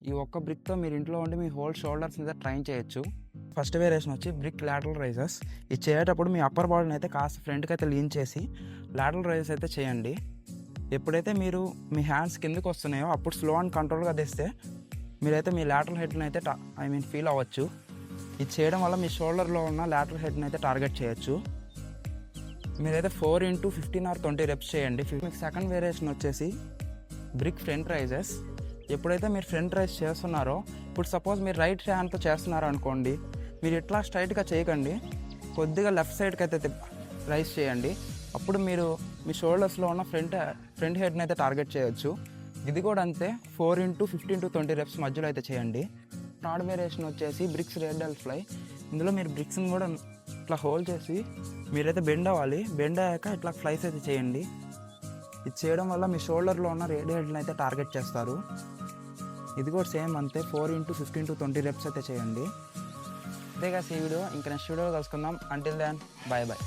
ఈ ఒక్క బ్రిక్తో మీరు ఇంట్లో ఉండి మీ హోల్ షోల్డర్స్ మీద ట్రైన్ చేయొచ్చు. ఫస్ట్ వేరియేషన్ వచ్చి బ్రిక్ లాటరల్ రైజెస్. ఇది చేసేటప్పుడు మీ అప్పర్ బాడీని అయితే కాస్త ఫ్రంట్కి అయితే లీన్ చేసి లాటరల్ రైజెస్ అయితే చేయండి. ఎప్పుడైతే మీరు మీ హ్యాండ్స్ కిందకి వస్తున్నాయో అప్పుడు స్లో అండ్ కంట్రోల్గా తెస్తే మీరైతే మీ లాటరల్ హెడ్ని అయితే ఫీల్ అవ్వచ్చు. ఇది చేయడం వల్ల మీ షోల్డర్లో ఉన్న లాటరల్ హెడ్ని అయితే టార్గెట్ చేయొచ్చు. మీరైతే 4x15 or 20 రెప్స్ చేయండి. మీకు సెకండ్ వేరియేషన్ వచ్చేసి బ్రిక్ ఫ్రంట్ రైజెస్. ఎప్పుడైతే మీరు ఫ్రంట్ రైజ్ చేస్తున్నారో, ఇప్పుడు సపోజ్ మీరు రైట్ హ్యాండ్తో చేస్తున్నారు అనుకోండి, మీరు ఇట్లా స్ట్రైట్గా చేయకండి, కొద్దిగా లెఫ్ట్ సైడ్కి అయితే రైజ్ చేయండి. అప్పుడు మీరు మీ షోల్డర్స్లో ఉన్న ఫ్రంట్ హెడ్ని అయితే టార్గెట్ చేయొచ్చు. ఇది కూడా అంతే, 4x15 to 20 రెప్స్ మధ్యలో అయితే చేయండి. థర్డ్ వేరియేషన్ వచ్చేసి బ్రిక్స్ రేడియల్ ఫ్లై. ఇందులో మీరు బ్రిక్స్ని కూడా ఇట్లా హోల్డ్ చేసి మీరైతే బెండ్ అవ్వాలి. బెండ్ అయ్యాక ఇట్లా ఫ్లైస్ అయితే చేయండి. ఇది చేయడం వల్ల మీ షోల్డర్లో ఉన్న రేడియల్ని అయితే టార్గెట్ చేస్తారు. ఇది కూడా సేమ్ అంతే, 4x15 to 20 రెప్స్ అయితే చేయండి. అంతేగా ఈ వీడియో. ఇంకా నెక్స్ట్ వీడియో కలుసుకుందాం. Until then, bye bye.